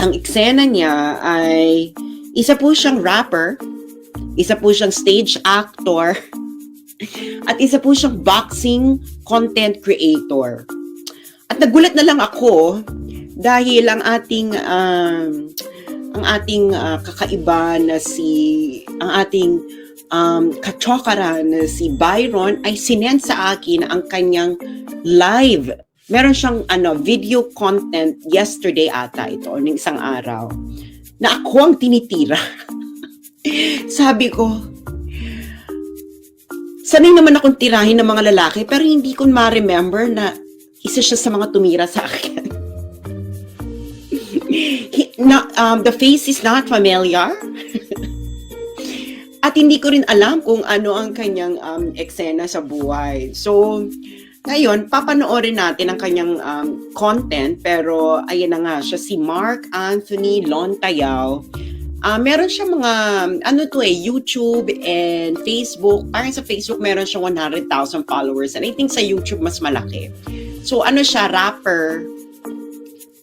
Ang eksena niya ay isa po siyang rapper, isa po siyang stage actor, at isa po siyang boxing content creator. At nagulat na lang ako dahil ang ating kakaiba na ang ating kachokara na si Byron ay sinend sa akin ang kanyang live. Meron siyang video content yesterday ata ito, o ng isang araw, na ako ang tinitira. Sabi ko, sanay naman akong tirahin ng mga lalaki, pero hindi ko ma-remember na isa siya sa mga tumira sa akin. The face is not familiar. At hindi ko rin alam kung ano ang kanyang eksena sa buhay. So, ngayon, papanoorin natin ang kanyang content, pero ayan na nga siya, si Mark Anthony Lontayao. Meron siya mga, YouTube and Facebook. Parang sa Facebook, meron siya 100,000 followers. And I think sa YouTube, mas malaki. So, siya, rapper.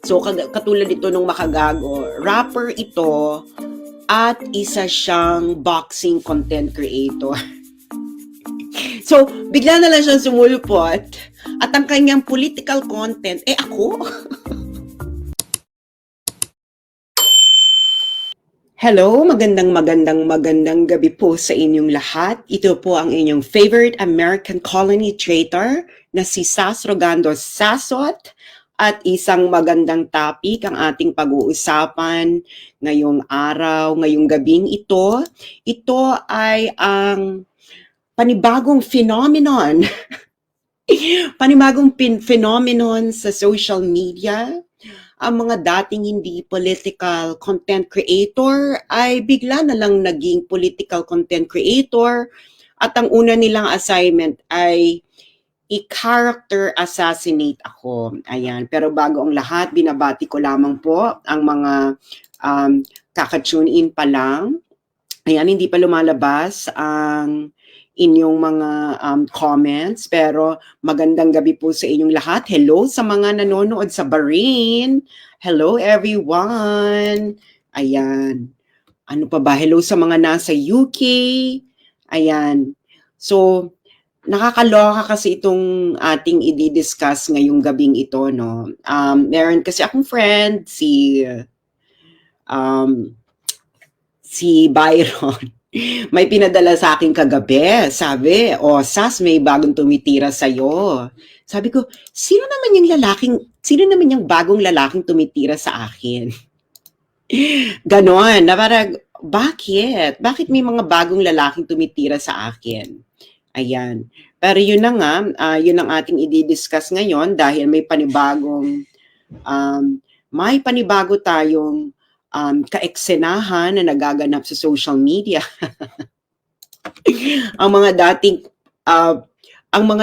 So, katulad ito nung Makagago. Rapper ito at isa siyang boxing content creator. So, bigla na lang siyang sumulpot at ang kanyang political content, ako. Hello, magandang gabi po sa inyong lahat. Ito po ang inyong favorite American colony traitor na si Sas Rogando Sasot, at isang magandang topic ang ating pag-uusapan ngayong araw, ngayong gabing ito. Ito ay ang panibagong phenomenon. Phenomenon sa social media. Ang mga dating hindi political content creator ay bigla na lang naging political content creator, at ang una nilang assignment ay i-character assassinate ako. Ayan. Pero bago ang lahat, binabati ko lamang po ang mga kaka-tune in pa lang. Ayan, hindi pa lumalabas ang inyong mga comments, pero magandang gabi po sa inyong lahat. Hello sa mga nanonood sa Bahrain. Hello everyone. Ayan. Ano pa ba? Hello sa mga nasa UK. Ayan. So, nakakaloka kasi itong ating i-discuss ngayong gabing ito, no? Meron kasi akong friend, si Byron. May pinadala sa akin kagabi. Sabi, Sas, may bagong tumitira sa'yo. Sabi ko, sino naman yung bagong lalaking tumitira sa akin? Ganon, na parang, bakit? Bakit may mga bagong lalaking tumitira sa akin? Ayan. Pero yun na nga, yun ang ating i-discuss ngayon dahil may panibago tayong kaeksenahan na nagaganap sa social media. ang mga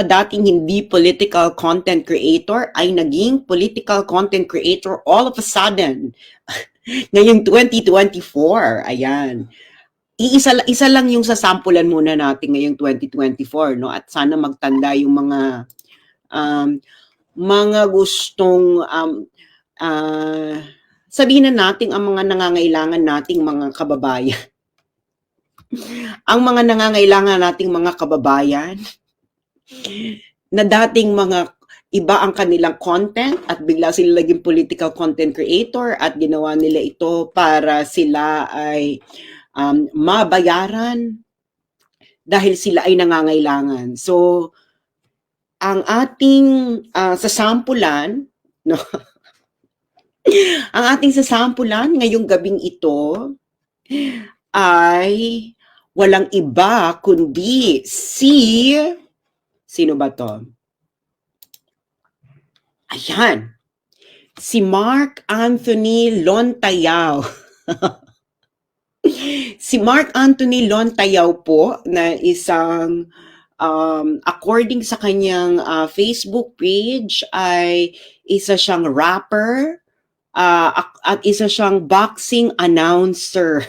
dating hindi political content creator ay naging political content creator all of a sudden. Ngayong 2024, ayan. Isa lang yung sasampulan muna natin ngayong 2024, no? At sana magtanda yung mga gustong sabihin na natin ang mga nangangailangan nating mga kababayan. Ang mga nangangailangan nating mga kababayan na dating mga iba ang kanilang content at bigla sila naging political content creator at ginawa nila ito para sila ay mabayaran dahil sila ay nangangailangan. So, ang ating sasampulan, no? Ang ating sasampulan ngayong gabing ito ay walang iba kundi sino ba to? Ayan. Si Mark Anthony Lontayao. Si Mark Anthony Lontayao po na isang according sa kanyang Facebook page ay isa siyang rapper, at isa siyang boxing announcer.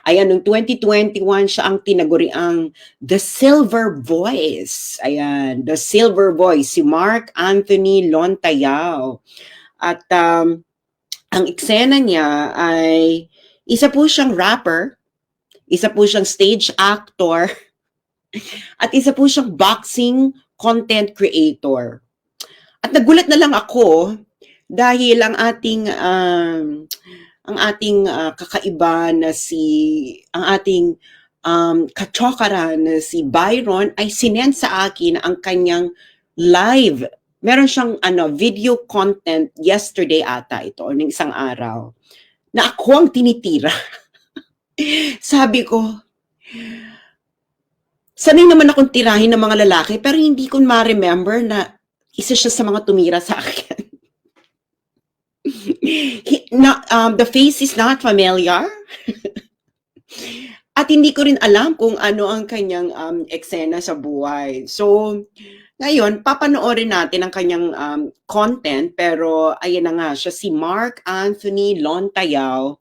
Ayan, noong 2021 siya ang tinaguriang The Silver Voice. Ayan, The Silver Voice, si Mark Anthony Lontayao. At Ang eksena niya ay isa po siyang rapper, isa po siyang stage actor, at isa po siyang boxing content creator. At nagulat na lang ako dahil ang ating kakaiba na ang ating kachokara na si Byron ay sinend sa akin ang kanyang live. Meron siyang video content yesterday ata ito o ng isang araw na ako ang tinitira. Sabi ko, sanay naman akong tirahin ng mga lalaki pero hindi ko ma-remember na isa siya sa mga tumira sa akin. The face is not familiar. At hindi ko rin alam kung ano ang kanyang eksena sa buhay. So, ngayon, papanoorin natin ang kanyang content, pero ayan na nga, siya si Mark Anthony Lontayao.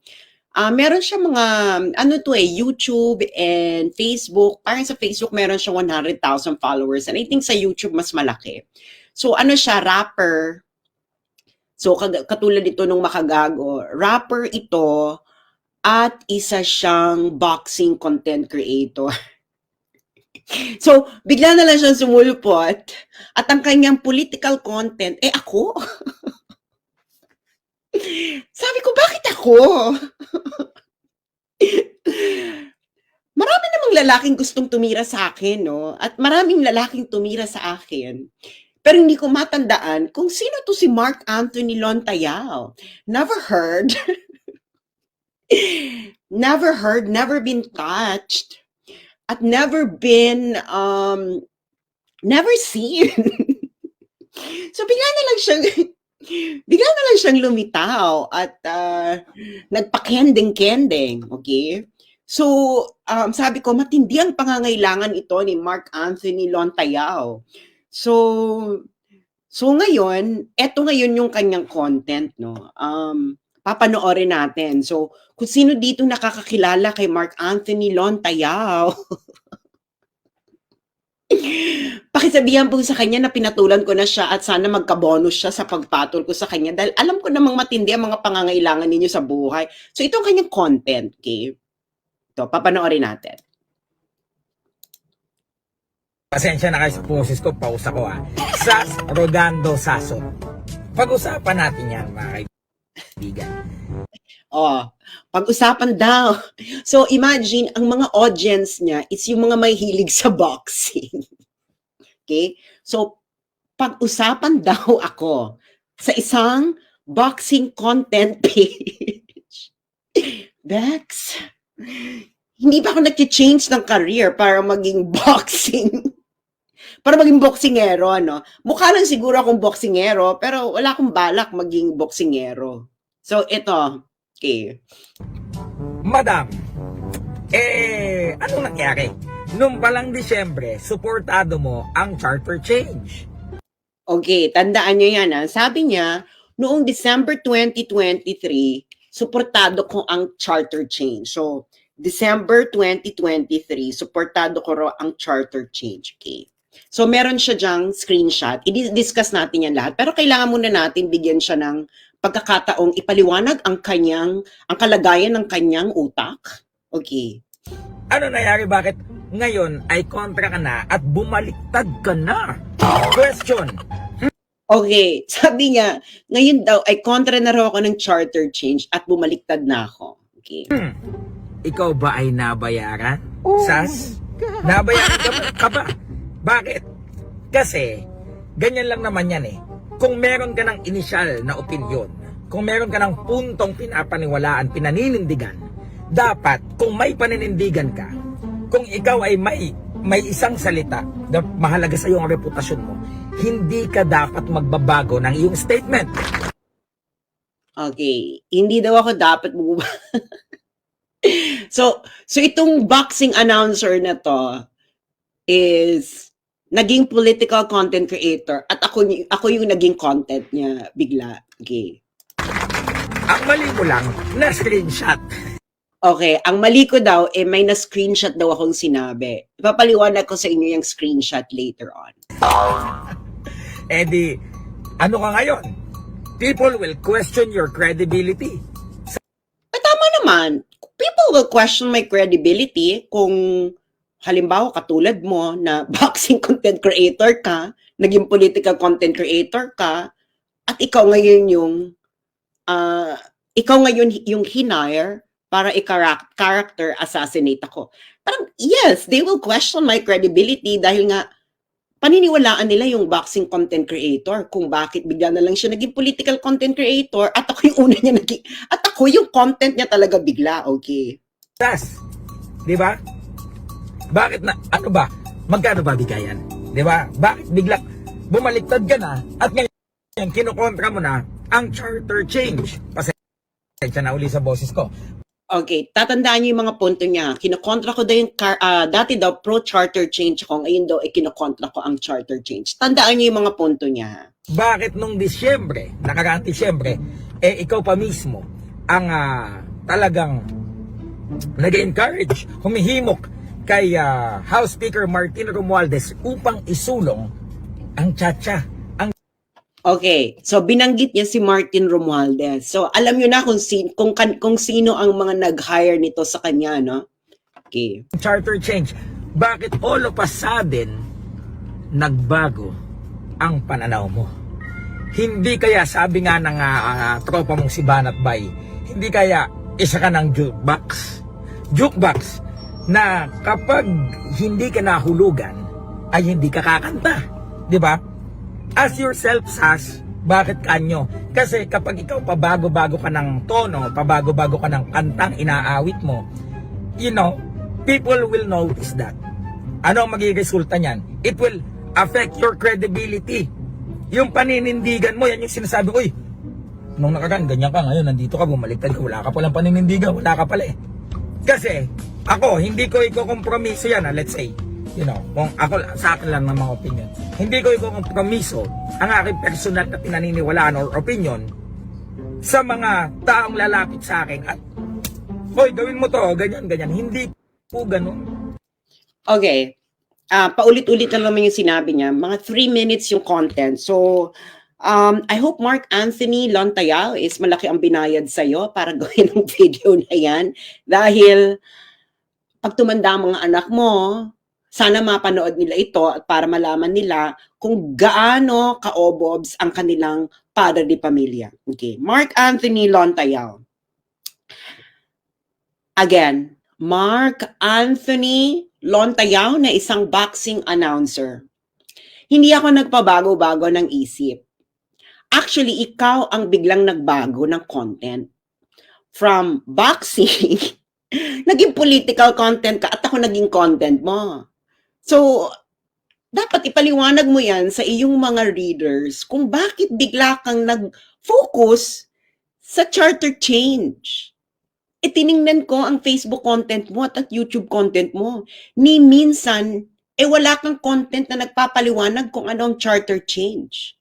Meron siya mga, YouTube and Facebook. Parang sa Facebook, meron siya 100,000 followers. And I think sa YouTube, mas malaki. So, siya, rapper. So, katulad ito nung Makagago. Rapper ito at isa siyang boxing content creator. So, bigla na lang siyang sumulpot at ang kanyang political content, ako. Sabi ko, bakit ako? Marami namang lalaking gustong tumira sa akin, no? At maraming lalaking tumira sa akin. Pero hindi ko matandaan kung sino to si Mark Anthony Lontayao. Never heard. Never been touched. At never been, never seen. So, bigla na lang siyang lumitaw at nagpa-kending-kending, okay? So, sabi ko, matindi ang pangangailangan ito ni Mark Anthony Lontayao. So ngayon, eto ngayon yung kanyang content, no? Papanoorin natin. So, kung sino dito nakakakilala kay Mark Anthony Lontayao, pakisabihan po sa kanya na pinatulan ko na siya at sana magka-bonus siya sa pagpatol ko sa kanya dahil alam ko namang matindi ang mga pangangailangan ninyo sa buhay. So, ito ang kanyang content, okay? Ito, papanoorin natin. Pasensya na kayo sa poses ko, pause ako Sas Rodando Saso. Pag-usapan natin yan, mga kaibigan. Pag-usapan daw. So, imagine, ang mga audience niya is yung mga may hilig sa boxing. Okay? So, pag-usapan daw ako sa isang boxing content page. Bex, hindi ba ako nag-change ng career para maging boxingero, no? Mukha lang siguro akong boxingero, pero wala akong balak maging boxingero. So, ito. Okay. Madam, anong nangyari? Nung palang Disyembre, suportado mo ang charter change. Okay, tandaan nyo yan. Sabi niya, noong December 2023, suportado ko ang charter change. So, December 2023, suportado ko raw ang charter change. Okay. So, meron siya dyang screenshot. I-discuss natin yan lahat. Pero kailangan muna natin bigyan siya ng pagkakataong ipaliwanag ang kalagayan ng kanyang utak. Okay. Ano nangyari? Bakit ngayon ay kontra ka na at bumaliktad ka na? Question. Okay. Sabi niya, ngayon daw ay kontra na raw ako ng charter change at bumaliktad na ako. Okay. Ikaw ba ay nabayaran? Sas? Nabayaran ka ba? Bakit? Kasi, ganyan lang naman yan Kung meron ka ng inisyal na opinyon, kung meron ka ng puntong pinapaniwalaan, pinaninindigan, dapat kung may paninindigan ka, kung ikaw ay may isang salita na mahalaga sa iyo ang reputasyon mo, hindi ka dapat magbabago ng iyong statement. Okay. Hindi daw ako dapat So itong boxing announcer na to is naging political content creator at ako yung naging content niya bigla. Okay. Ang mali mo lang na screenshot. Okay, ang mali ko daw may na-screenshot daw akong sinabi. Ipapaliwanag ko sa inyo yung screenshot later on. Di, ano ka ngayon? People will question your credibility. Tama naman. People will question my credibility kung halimbawa katulad mo na boxing content creator ka, naging political content creator ka, at ikaw ngayon yung hinire para i-character assassinate ako. Parang, yes, they will question my credibility dahil nga paniniwalaan nila yung boxing content creator kung bakit bigla na lang siya naging political content creator at ako yung una niya at ako yung content niya talaga bigla, okay? Tas, di ba? Bakit na, ano ba? Magkano ba bigayan? Di ba? Bakit bigla bumaliktad ka na at ngayon kinukontra mo na ang charter change? Pasensya na uli sa boses ko. Okay, tatandaan niyo yung mga punto niya. Kinokontra ko daw yung, dati daw pro-charter change ako, ngayon daw kinokontra ko ang charter change. Tandaan niyo yung mga punto niya. Bakit nung Disyembre, nakaraang Disyembre, ikaw pa mismo ang talagang nag-encourage, humihimok kay House Speaker Martin Romualdez upang isulong ang Chacha. Okay, so binanggit niya si Martin Romualdez. So alam niyo na kung sino ang mga nag-hire nito sa kanya, no? Okay. Charter change. Bakit all of a sudden nagbago ang pananaw mo? Hindi kaya sabi nga ng tropa mong si Banat Bay, hindi kaya isa ka ng jukebox na kapag hindi ka nahulugan ay hindi ka kakanta, di ba? Ask yourself, Sas, bakit kanyo? Kasi kapag ikaw pabago-bago ka ng tono, pabago-bago ka ng kantang inaawit mo, you know, people will notice that. Ano ang magiging resulta niyan? It will affect your credibility. Yung paninindigan mo, yan yung sinasabi, uy, nung nakaraan, ganyan ka, ngayon nandito ka, bumaliktad ka, wala ka palang paninindigan, wala ka pala eh. Kasi, ako, hindi ko iko-kompromiso yan, let's say, you know, kung ako, sa akin lang ng mga opinion, hindi ko iko-kompromiso ang aking personal na pinaniniwalaan or opinion sa mga taong lalapit sa akin at, hoy, gawin mo to, ganyan, ganyan. Hindi po ganun. Okay. Paulit-ulit na naman yung sinabi niya. Mga 3 minutes yung content. So, I hope Mark Anthony Lontayal is malaki ang binayad sa'yo para gawin ang video na yan. Dahil, pag tumanda ang mga anak mo, sana mapanood nila ito at para malaman nila kung gaano kaobobs ang kanilang padre de pamilya. Okay. Mark Anthony Lontayal. Again, Mark Anthony Lontayal na isang boxing announcer. Hindi ako nagpabago-bago ng isip. Actually, ikaw ang biglang nagbago ng content. From boxing, naging political content ka at ako naging content mo. So, dapat ipaliwanag mo yan sa iyong mga readers kung bakit bigla kang nag-focus sa charter change. Tiningnan ko ang Facebook content mo at YouTube content mo. Ni minsan, wala kang content na nagpapaliwanag kung ano ang charter change.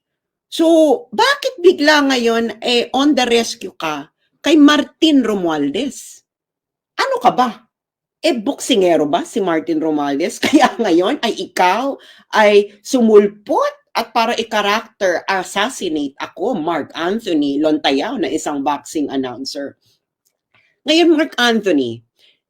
So, bakit bigla ngayon on the rescue ka kay Martin Romualdez? Ano ka ba? Boksingero ba si Martin Romualdez? Kaya ngayon ay ikaw ay sumulpot at para i-character assassinate ako, Mark Anthony Lontayal, na isang boxing announcer. Ngayon, Mark Anthony,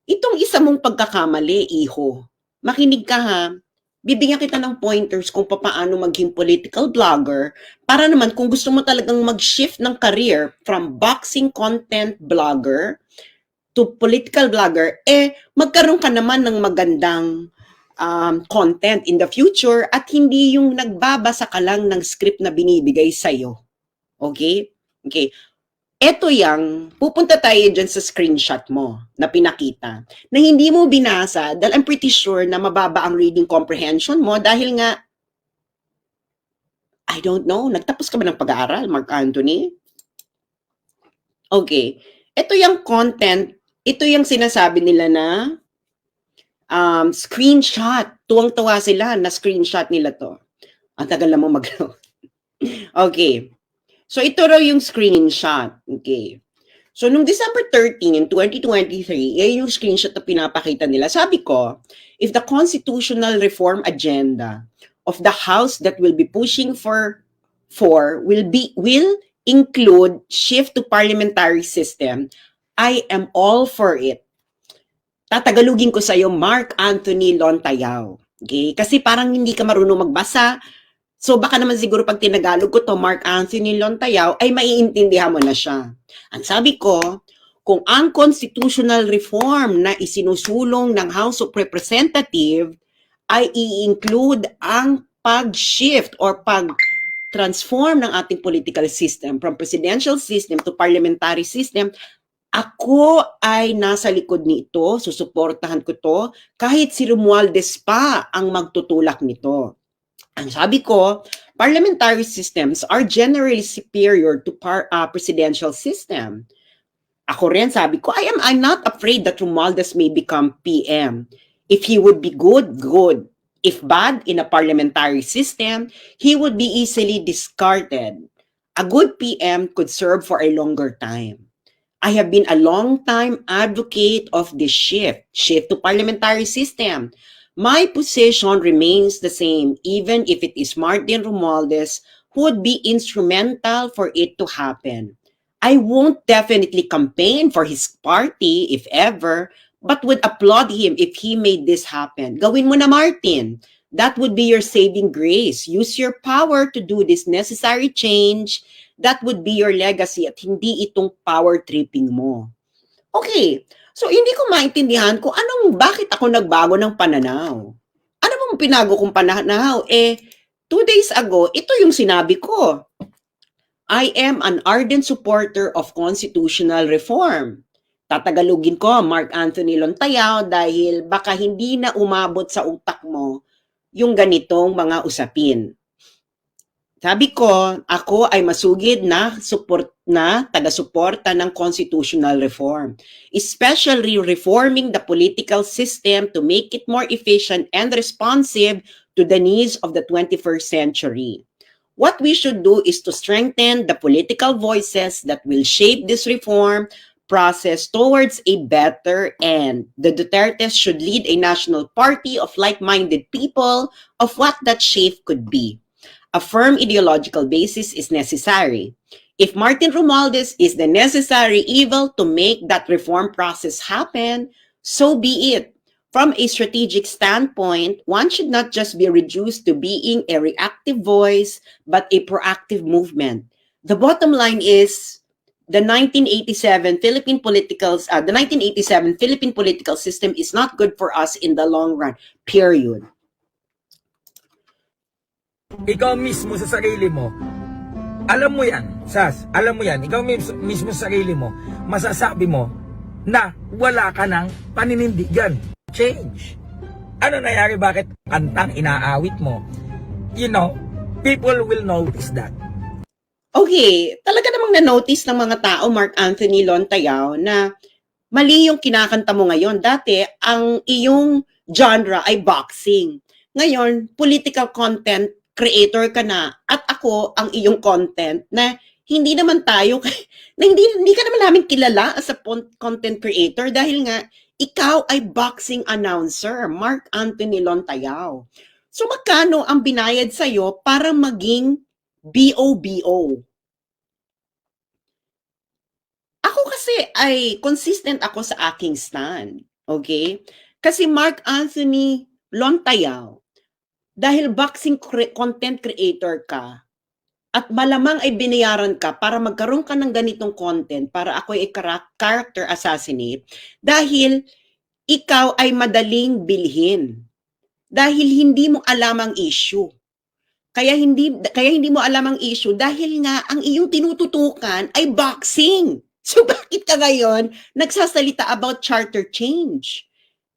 itong isa mong pagkakamali, iho, makinig ka ha, bibigyan kita ng pointers kung paano maging political blogger para naman kung gusto mo talagang mag-shift ng career from boxing content blogger to political blogger, magkaroon ka naman ng magandang content in the future at hindi yung nagbabasa ka lang ng script na binibigay sa'yo. Okay? Okay. Ito yang, pupunta tayo dyan sa screenshot mo na pinakita, na hindi mo binasa dahil I'm pretty sure na mababa ang reading comprehension mo dahil nga, I don't know, nagtapos ka ba ng pag-aaral, Mark Anthony? Okay. Ito yung content, ito yung sinasabi nila na screenshot. Tuwang-tuwa sila na screenshot nila to. Ang tagal na mo mag- Okay. So, ito raw yung screenshot. Okay. So, nung December 13, 2023, yung screenshot na pinapakita nila. Sabi ko, if the constitutional reform agenda of the House that will be pushing for will include shift to parliamentary system, I am all for it. Tatagalugin ko sa'yo, Mark Anthony Lontayao. Okay? Kasi parang hindi ka marunong magbasa. So baka naman siguro pag tinagalog ko to, Mark Anthony Lontayao, ay maiintindihan mo na siya. Ang sabi ko, kung ang constitutional reform na isinusulong ng House of Representatives ay i-include ang pag-shift or pag-transform ng ating political system from presidential system to parliamentary system, ako ay nasa likod nito, susuportahan ko to, kahit si Romualdez pa ang magtutulak nito. Ang sabi ko, parliamentary systems are generally superior to presidential system. Ako rin, sabi ko, I'm not afraid that Romualdez may become PM. If he would be good, good. If bad in a parliamentary system, he would be easily discarded. A good PM could serve for a longer time. I have been a long-time advocate of this shift to parliamentary system. My position remains the same, even if it is Martin Romualdez who would be instrumental for it to happen. I won't definitely campaign for his party, if ever, but would applaud him if he made this happen. Gawin mo na, Martin. That would be your saving grace. Use your power to do this necessary change. That would be your legacy at hindi itong power tripping mo. Okay, so hindi ko maintindihan kung bakit ako nagbago ng pananaw. Ano bang pinago kong pananaw? 2 days ago, ito yung sinabi ko. I am an ardent supporter of constitutional reform. Tatagalugin ko, Mark Anthony Lontayao, dahil baka hindi na umabot sa utak mo yung ganitong mga usapin. Sabi ko, ako ay masugid na taga-suporta ng constitutional reform, especially reforming the political system to make it more efficient and responsive to the needs of the 21st century. What we should do is to strengthen the political voices that will shape this reform process towards a better end. The Dutertes should lead a national party of like-minded people of what that shape could be. A firm ideological basis is necessary. If Martin Romualdez is the necessary evil to make that reform process happen, so be it. From a strategic standpoint, one should not just be reduced to being a reactive voice, but a proactive movement. The bottom line is the 1987 Philippine political system is not good for us in the long run. Period. Ikaw mismo sa sarili mo, alam mo yan, Sas, alam mo yan, ikaw mismo sa sarili mo, masasabi mo na wala ka ng paninindigan. Change. Ano nangyari? Bakit kantang inaawit mo? You know, people will notice that. Okay, talaga namang na-notice ng mga tao, Mark Anthony Lontayao, na mali yung kinakanta mo ngayon. Dati, ang iyong genre ay boxing. Ngayon, political content creator ka na. At ako, ang iyong content na hindi naman tayo, na hindi ka naman namin kilala as a content creator dahil nga, ikaw ay boxing announcer, Mark Anthony Lontayao. So magkano ang binayad sa'yo para maging BOBO? Ako kasi ay consistent ako sa aking stand. Okay? Kasi Mark Anthony Lontayao, dahil boxing content creator ka, at malamang ay binayaran ka para magkaroon ka ng ganitong content para ako ay character assassinate, dahil ikaw ay madaling bilhin. Dahil hindi mo alam ang issue. Kaya hindi mo alam ang issue dahil nga ang iyong tinututukan ay boxing. So bakit ka ngayon nagsasalita about charter change?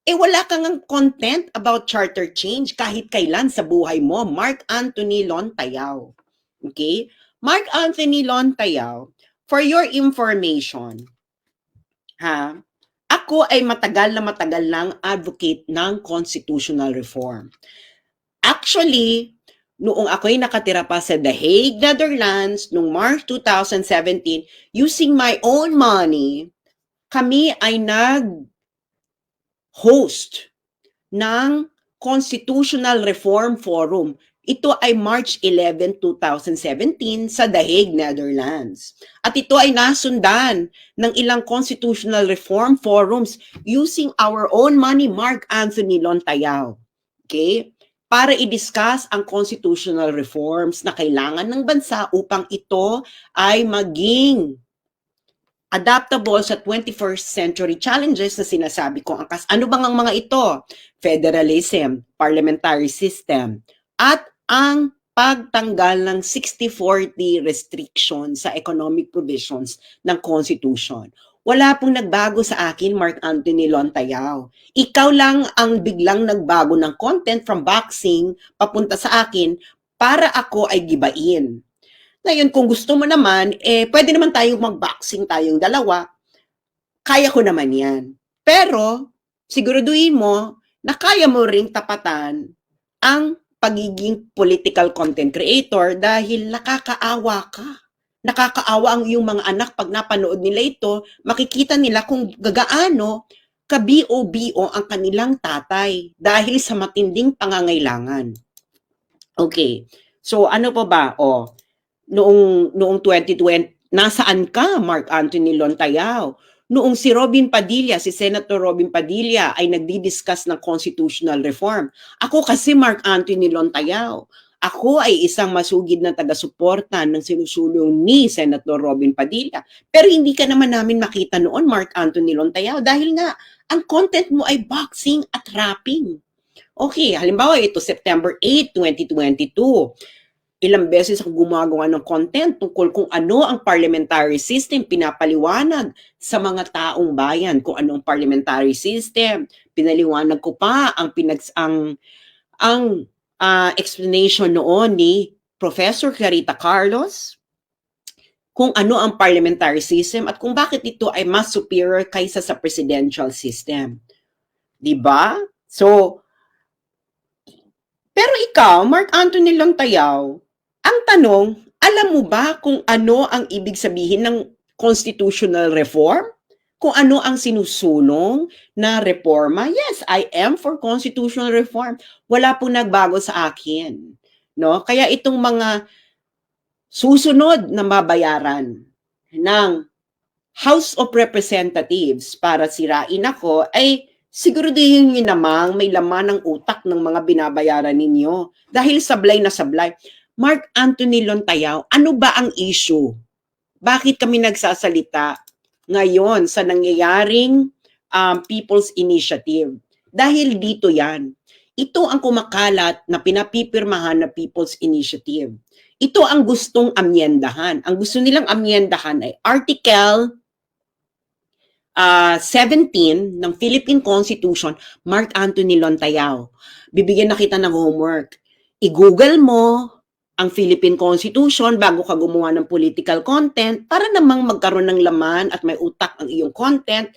Wala kang content about charter change kahit kailan sa buhay mo, Mark Anthony Lontayao. Okay? Mark Anthony Lontayao, for your information, ako ay matagal lang advocate ng constitutional reform. Actually, noong ako'y nakatira pa sa The Hague, Netherlands, noong March 2017, using my own money, kami ay nag-host ng Constitutional Reform Forum. Ito ay March 11, 2017 sa The Hague, Netherlands. At ito ay nasundan ng ilang constitutional reform forums using our own money, Mark Anthony Lontayao. Okay? Para i-discuss ang constitutional reforms na kailangan ng bansa upang ito ay maging adaptable sa 21st century challenges na sinasabi ko. Ano bang ang mga ito? Federalism, parliamentary system, at ang pagtanggal ng 60-40 restriction sa economic provisions ng Constitution. Wala pong nagbago sa akin, Mark Anthony Lontayao. Ikaw lang ang biglang nagbago ng content from boxing papunta sa akin para ako ay gibain. Ngayon, kung gusto mo naman, pwede naman tayong mag-boxing tayong dalawa. Kaya ko naman yan. Pero, siguraduhin mo na kaya mo ring tapatan ang pagiging political content creator dahil nakakaawa ka. Nakakaawa ang iyong mga anak pag napanood nila ito, makikita nila kung gagaano ka-BO-BO ang kanilang tatay dahil sa matinding pangangailangan. Okay. So, ano pa ba? Noong 2020, nasaan ka, Mark Anthony Lontayao? Noong si Senator Robin Padilla ay nagdi-discuss ng constitutional reform. Ako kasi, Mark Anthony Lontayao, ako ay isang masugid na taga-suporta ng sinusulong ni Senator Robin Padilla. Pero hindi ka naman namin makita noon, Mark Anthony Lontayao, dahil nga, ang content mo ay boxing at rapping. Okay, halimbawa ito, September 8, 2022. Ilang beses ako gumagawa ng content tungkol kung ano ang parliamentary system, pinapaliwanag sa mga taong bayan kung ano ang parliamentary system. Pinaliwanag ko pa ang explanation noon ni Professor Clarita Carlos kung ano ang parliamentary system at kung bakit ito ay mas superior kaysa sa presidential system. 'Di ba? So, pero ikaw, Mark Anthony Lontayao, ang tanong, alam mo ba kung ano ang ibig sabihin ng constitutional reform? Kung ano ang sinusulong na reforma? Yes, I am for constitutional reform. Wala pong nagbago sa akin. No? Kaya itong mga susunod na mabayaran ng House of Representatives para sirain ako ay siguraduhin niyo namang may laman ng utak ng mga binabayaran ninyo. Dahil sablay na sablay. Mark Anthony Lontayao, ano ba ang issue? Bakit kami nagsasalita ngayon sa nangyayaring People's Initiative? Dahil dito yan. Ito ang kumakalat na pinapipirmahan na People's Initiative. Ito ang gustong amyendahan. Ang gusto nilang amyendahan ay Article 17 ng Philippine Constitution, Mark Anthony Lontayao. Bibigyan na kita ng homework. I-google mo ang Philippine Constitution bago ka gumawa ng political content para namang magkaroon ng laman at may utak ang iyong content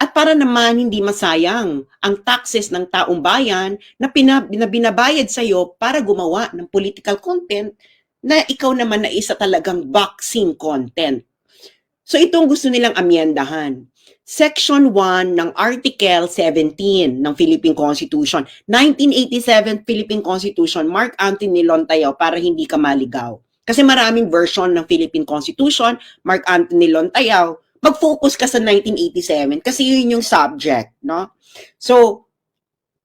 at para naman hindi masayang ang taxes ng taong bayan na binabayad sa iyo para gumawa ng political content na ikaw naman na isa talagang boxing content. So itong gusto nilang amyendahan. Section 1 ng Article 17 ng Philippine Constitution, 1987 Philippine Constitution, Mark Anthony Lontayao, para hindi ka maligaw. Kasi maraming version ng Philippine Constitution, Mark Anthony Lontayao, mag-focus ka sa 1987 kasi yun yung subject, no? So,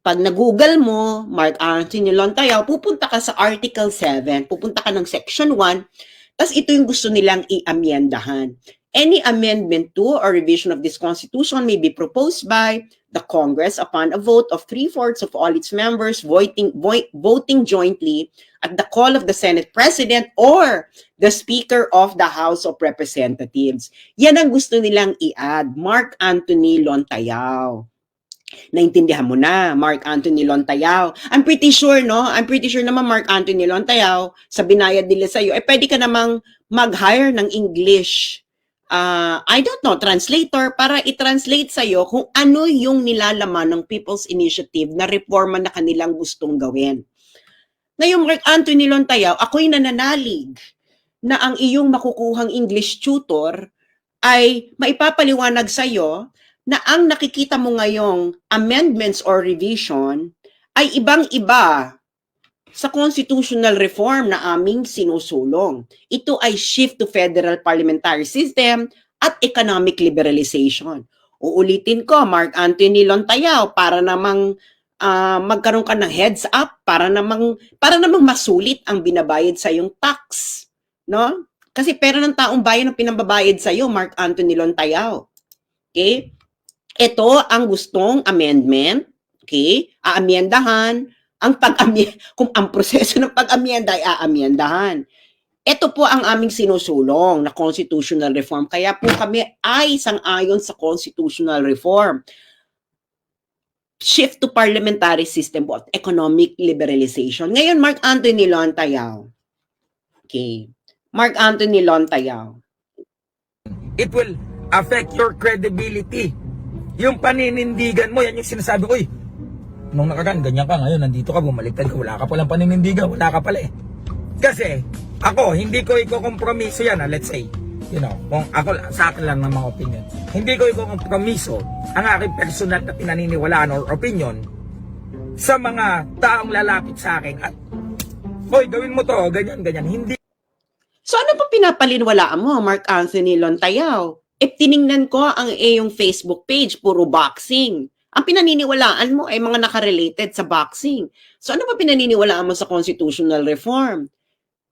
pag na-google mo, Mark Anthony Lontayao, pupunta ka sa Article 7, pupunta ka ng Section 1, tas ito yung gusto nilang i-amyendahan. Any amendment to or revision of this Constitution may be proposed by the Congress upon a vote of 3/4 of all its members voting jointly at the call of the Senate President or the Speaker of the House of Representatives. Yan ang gusto nilang i-add, Mark Anthony Lontayao. Naintindihan mo na, Mark Anthony Lontayao. I'm pretty sure, no? I'm pretty sure naman, Mark Anthony Lontayao, sa binayad nila sa'yo, pwede ka namang mag-hire ng English I don't know, translator para i-translate sa'yo kung ano yung nilalaman ng People's Initiative na reforma na kanilang gustong gawin. Ngayon, Mark Anthony Lontayao, ako'y nananalig na ang iyong makukuhang English tutor ay maipapaliwanag sa'yo na ang nakikita mo ngayong amendments or revision ay ibang-iba sa constitutional reform na aming sinusulong. Ito ay shift to federal parliamentary system at economic liberalization. Uulitin ko, Mark Anthony Lontayao, para namang magkaroon ka ng heads up, para namang masulit ang binabayad sa yung tax, no? Kasi pera ng taong bayan ang pinambabayad sa iyo, Mark Anthony Lontayao. Okay? Ito ang gustong amendment, okay? Aamyendahan kung ang proseso ng pag-amyenda ay aamyendahan. Ito po ang aming sinusulong na constitutional reform. Kaya po kami ay sang-ayon sa constitutional reform. Shift to parliamentary system of economic liberalization. Ngayon, Mark Anthony Lontayao. Okay. Mark Anthony Lontayao. It will affect your credibility. Yung paninindigan mo, yan yung sinasabi ko, nung nakaraan, ganyan ka, ngayon nandito ka, bumaliktad ka, wala ka palang paninindigan, wala ka pala eh. Kasi, ako, hindi ko iko-kompromiso yan, let's say, kung ako, sa akin lang ng mga opinion, hindi ko iko-kompromiso ang aking personal na pinaniniwalaan or opinion sa mga taong lalapit sa akin at, gawin mo to, ganyan, hindi. So ano pa pinapalinwalaan mo, Mark Anthony Lontayao? Tiningnan ko ang iyong Facebook page, puro boxing. Ang pinaniniwalaan mo ay mga nakarelated sa boxing. So ano pa pinaniniwalaan mo sa constitutional reform?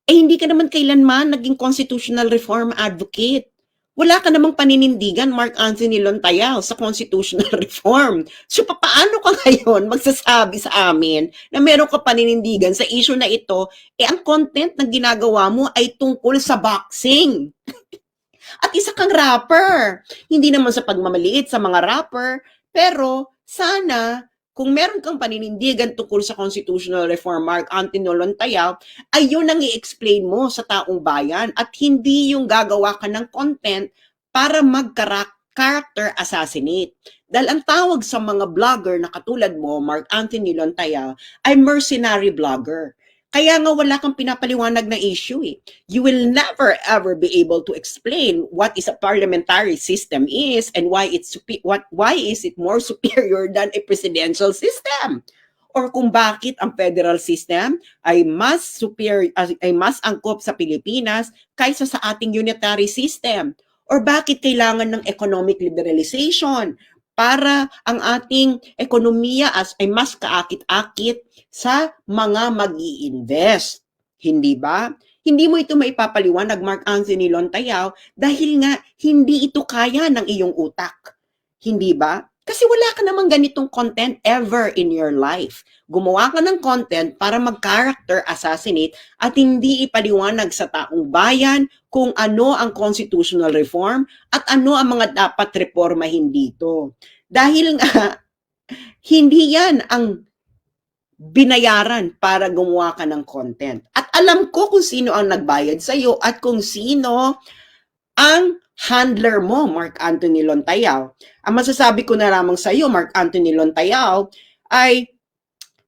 Hindi ka naman kailanman naging constitutional reform advocate. Wala ka namang paninindigan, Mark Anthony Lontayao, sa constitutional reform. So paano ka ngayon magsasabi sa amin na meron ka paninindigan sa issue na ito, ang content na ginagawa mo ay tungkol sa boxing. At isa kang rapper. Hindi naman sa pagmamaliit sa mga rapper, pero sana kung meron kang paninindigan tungkol sa constitutional reform, Mark Anthony Lontayao, ay yun ang i-explain mo sa taong bayan at hindi yung gagawa ka ng content para mag-character assassinate. Dahil ang tawag sa mga vlogger na katulad mo, Mark Anthony Lontayao, ay mercenary vlogger. Kaya nga wala kang pinapaliwanag na issue eh. You will never ever be able to explain what is a parliamentary system is and why is it more superior than a presidential system? Or kung bakit ang federal system ay mas superior, ay mas angkop sa Pilipinas kaysa sa ating unitary system? Or bakit kailangan ng economic liberalization para ang ating ekonomiya ay mas kaakit-akit sa mga mag-i-invest. Hindi ba? Hindi mo ito maipapaliwanag, Mark Anthony Lontayao, dahil nga hindi ito kaya ng iyong utak. Hindi ba? Kasi wala ka namang ganitong content ever in your life. Gumawa ka ng content para mag-character assassinate at hindi ipaliwanag sa taong bayan kung ano ang constitutional reform at ano ang mga dapat reformahin dito. Dahil nga, hindi yan ang binayaran para gumawa ka ng content. At alam ko kung sino ang nagbayad sa iyo at kung sino ang handler mo, Mark Anthony Lontayao. Ang masasabi ko na lamang sa iyo, Mark Anthony Lontayao, ay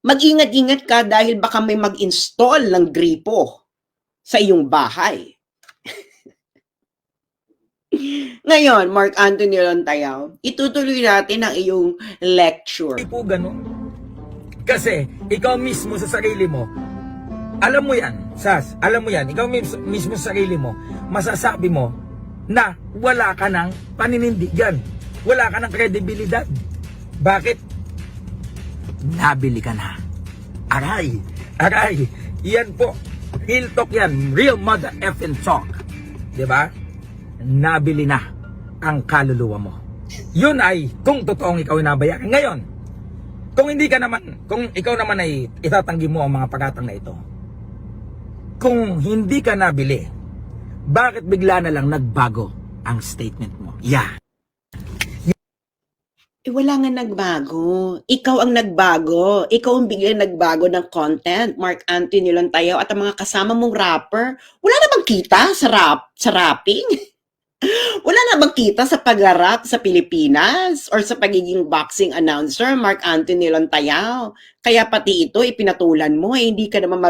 mag-ingat-ingat ka dahil baka may mag-install ng gripo sa iyong bahay. Ngayon, Mark Anthony Lontayao, itutuloy natin ang iyong lecture. Hindi po ganun. Kasi, ikaw mismo sa sarili mo, alam mo yan, Sas, alam mo yan, ikaw mismo sa sarili mo, masasabi mo na wala ka ng paninindigan, wala ka ng kredibilidad. Bakit? Nabili ka na. Aray, yan po, real talk yan, real mother effing talk. Diba? Nabili na ang kaluluwa mo. Yun ay kung totoong ikaw ay nabayaran. Ngayon, kung ikaw naman ay itatanggi mo ang mga pagatang na ito, kung hindi ka nabili, bakit bigla na lang nagbago ang statement mo? Yeah. Wala nga nagbago. Ikaw ang nagbago. Ikaw ang biglang nagbago ng content, Mark Anthony Lontayao, at ang mga kasama mong rapper. Wala namang kita sa rapping. Wala na bang kita sa pag-rap sa Pilipinas or sa pagiging boxing announcer, Mark Anthony Lontayao? Kaya pati ito, ipinatulan mo, hindi ka naman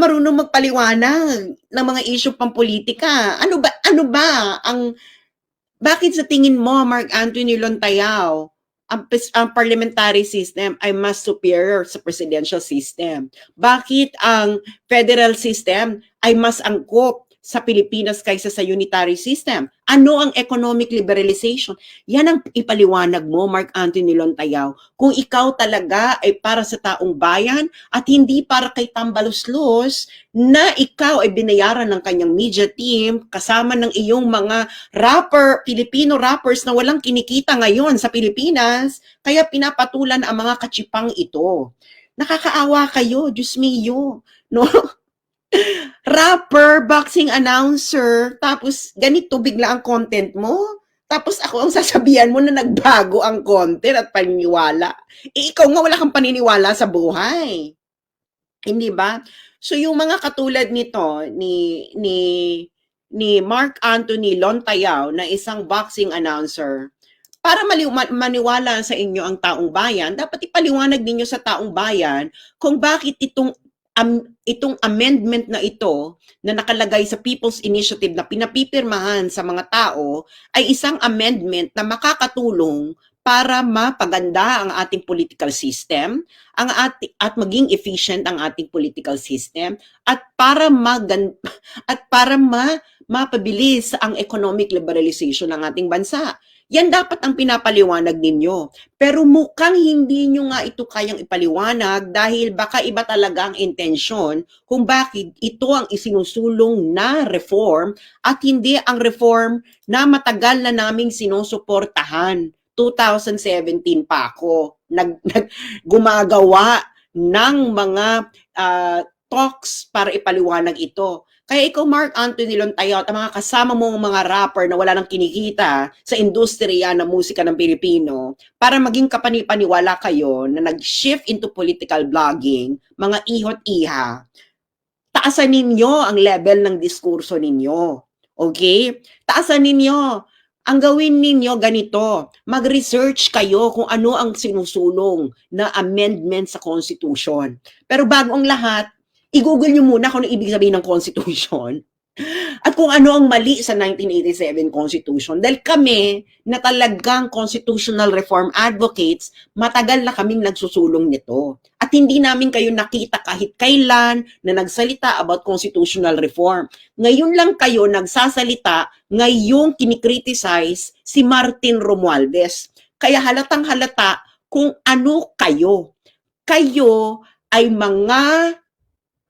marunong magpaliwanag ng mga issue pampolitika. Bakit sa tingin mo, Mark Anthony Lontayao, ang parliamentary system ay mas superior sa presidential system? Bakit ang federal system ay mas angkop sa Pilipinas kaysa sa unitary system? Ano ang economic liberalization? Yan ang ipaliwanag mo, Mark Anthony Lontayao. Kung ikaw talaga ay para sa taong bayan at hindi para kay tambaluslos na ikaw ay binayaran ng kanyang media team kasama ng iyong mga Filipino rappers na walang kinikita ngayon sa Pilipinas, kaya pinapatulan ang mga katsipang ito. Nakakaawa kayo, Diyos mio, no? Rapper, boxing announcer, tapos ganito bigla ang content mo. Tapos ako ang sasabihan mo na nagbago ang content at paniniwala. Ikaw nga wala kang paniniwala sa buhay. Hindi ba? So yung mga katulad nito ni Mark Anthony Lontayao na isang boxing announcer, para maniwala sa inyo ang taong bayan, dapat ipaliwanag ninyo sa taong bayan kung bakit itong amendment na ito na nakalagay sa People's Initiative na pinapipirmahan sa mga tao ay isang amendment na makakatulong para mapaganda ang ating political system, at maging efficient ang ating political system, at para mapabilis ang economic liberalization ng ating bansa. Yan dapat ang pinapaliwanag ninyo. Pero mukhang hindi nyo nga ito kayang ipaliwanag dahil baka iba talaga ang intensyon kung bakit ito ang isinusulong na reform at hindi ang reform na matagal na naming sinusuportahan. 2017 pa ako gumagawa ng mga talks para ipaliwanag ito. Kaya ikaw, Mark Anthony Lontayao, at ang mga kasama mong mga rapper na wala nang kinikita sa industriya ng musika ng Pilipino, para maging kapanipaniwala kayo na nag-shift into political blogging, mga ihot-iha, taasan ninyo ang level ng diskurso ninyo. Okay? Taasan ninyo. Ang gawin ninyo ganito, mag-research kayo kung ano ang sinusulong na amendment sa Constitution. Pero bago ang lahat, i-google nyo muna kung ano ibig sabihin ng Constitution at kung ano ang mali sa 1987 Constitution. Dahil kami na talagang constitutional reform advocates, matagal na kaming nagsusulong nito. At hindi namin kayo nakita kahit kailan na nagsalita about constitutional reform. Ngayon lang kayo nagsasalita, ngayong kinikriticize si Martin Romualdez. Kaya halatang halata kung ano kayo. Kayo ay mga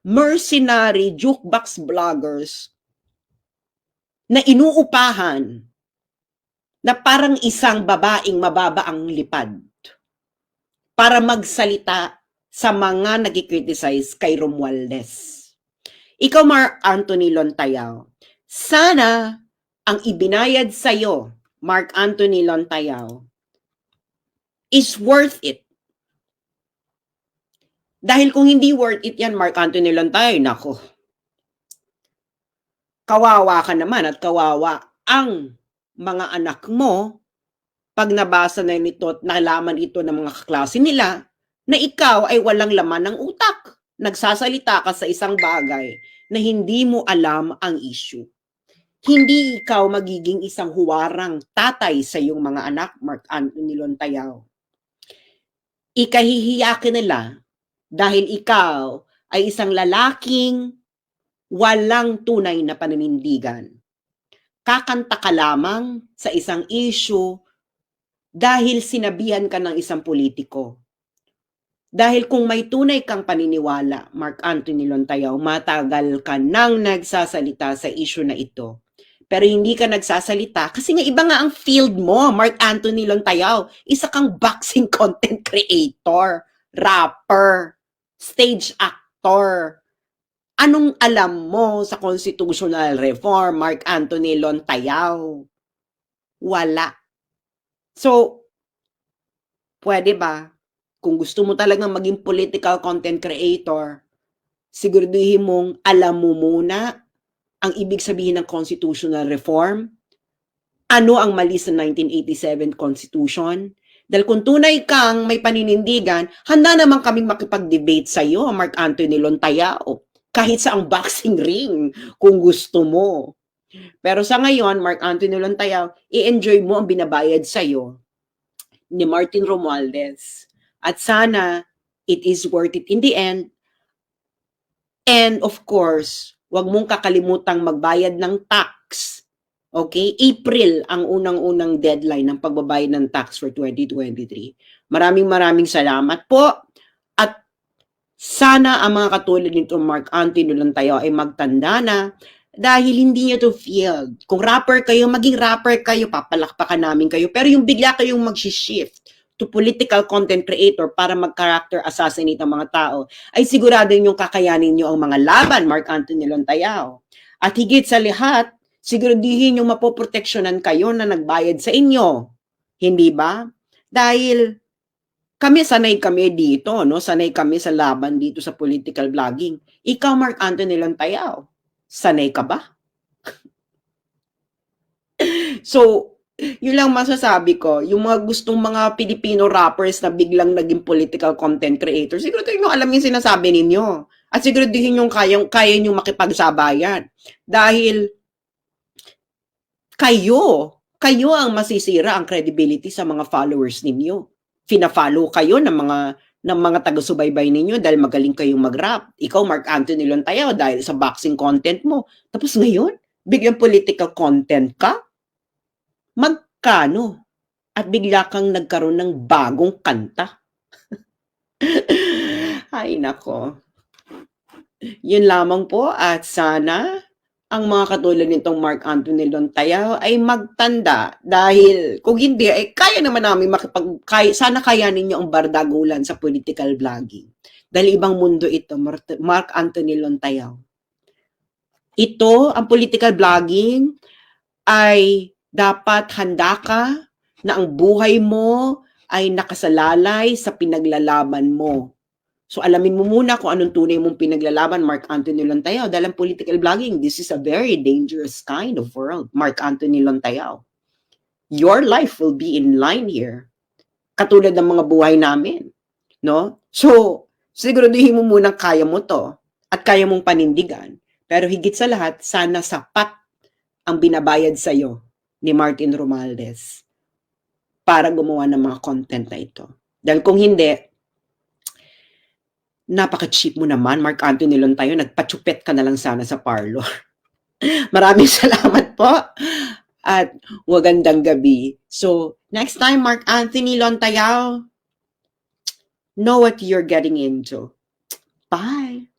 mercenary jukebox vloggers na inuupahan na parang isang babaeng mababa ang lipad para magsalita sa mga nagkikriticize kay Romualdez. Ikaw, Mark Anthony Lontayao, sana ang ibinayad sa'yo, Mark Anthony Lontayao, is worth it. Dahil kung hindi worth it yan, Mark Anthony Lontayao, nako, kawawa ka naman at kawawa ang mga anak mo pag nabasa na nito at nalaman ito ng mga kaklase nila na ikaw ay walang laman ng utak. Nagsasalita ka sa isang bagay na hindi mo alam ang issue. Hindi ikaw magiging isang huwarang tatay sa iyong mga anak, Mark Anthony Lontayao. Ikahihiya ka nila dahil ikaw ay isang lalaking walang tunay na paninindigan. Kakanta ka lamang sa isang issue dahil sinabihan ka ng isang politiko. Dahil kung may tunay kang paniniwala, Mark Anthony Lontayao, matagal ka nang nagsasalita sa issue na ito. Pero hindi ka nagsasalita kasi nga iba nga ang field mo, Mark Anthony Lontayao. Isa kang boxing content creator, rapper, stage actor. Anong alam mo sa constitutional reform, Mark Anthony Lontayao? Wala. So, pwede ba? Kung gusto mo talagang maging political content creator, siguraduhin mong alam mo muna ang ibig sabihin ng constitutional reform. Ano ang mali sa 1987 Constitution? Dahil kung tunay kang may paninindigan, handa naman kaming makipag-debate sa iyo, Mark Anthony Lontayao, kahit sa ang boxing ring, kung gusto mo. Pero sa ngayon, Mark Anthony Lontayao, i-enjoy mo ang binabayad sa iyo ni Martin Romualdez. At sana, it is worth it in the end. And of course, wag mong kakalimutang magbayad ng tax. Okay? April ang unang-unang deadline ng pagbabayad ng tax for 2023. Maraming salamat po. At sana ang mga katulad nito Mark Anthony Lontayo ay magtanda na dahil hindi niya to feel. Kung rapper kayo, maging rapper kayo, papalakpakan namin kayo. Pero yung bigla kayong mag-shift to political content creator para mag-character assassinate ang mga tao, ay sigurado yung kakayanin nyo ang mga laban, Mark Anthony Lontayo. At higit sa lahat, siguraduhin yung mapoproteksyonan kayo na nagbayad sa inyo. Hindi ba? Dahil sanay kami dito, no? Sanay kami sa laban dito sa political vlogging. Ikaw, Mark Anthony Lontayo, sanay ka ba? So, yun lang masasabi ko. Yung mga gustong mga Filipino rappers na biglang naging political content creator, siguro yung alam yung sinasabi ninyo. At siguro yung kaya nyo makipagsabayan. Dahil kayo ang masisira ang credibility sa mga followers ninyo. Fina-follow kayo ng mga taga-subaybay ninyo dahil magaling kayong mag-rap. Ikaw, Mark Anthony Lontayo, dahil sa boxing content mo. Tapos ngayon, biglang political content ka? Magkano? At bigla kang nagkaroon ng bagong kanta. Ay, nako. Yun lamang po at sana ang mga katulad nitong Mark Anthony Lontayo ay magtanda dahil kung hindi ay kaya naman namin sana kayanin niyo ang bardagulan sa political vlogging. Dahil ibang mundo ito, Mark Anthony Lontayo. Ito, ang political vlogging ay dapat handa ka na ang buhay mo ay nakasalalay sa pinaglalaban mo. So alamin mo muna kung anong tunay mong pinaglalaban, Mark Anthony Lontayo. Dahil ang political vlogging, this is a very dangerous kind of world, Mark Anthony Lontayo. Your life will be in line here. Katulad ng mga buhay namin. No? So, siguraduhin mo munang kaya mo to at kaya mong panindigan. Pero higit sa lahat, sana sapat ang binabayad sa'yo ni Martin Romualdez para gumawa ng mga content na ito. Dahil kung hindi, napaka-cheap mo naman, Mark Anthony Lontayo, nagpatsupet ka na lang sana sa parlor. Maraming salamat po at magandang gabi. So, next time, Mark Anthony Lontayo, know what you're getting into. Bye!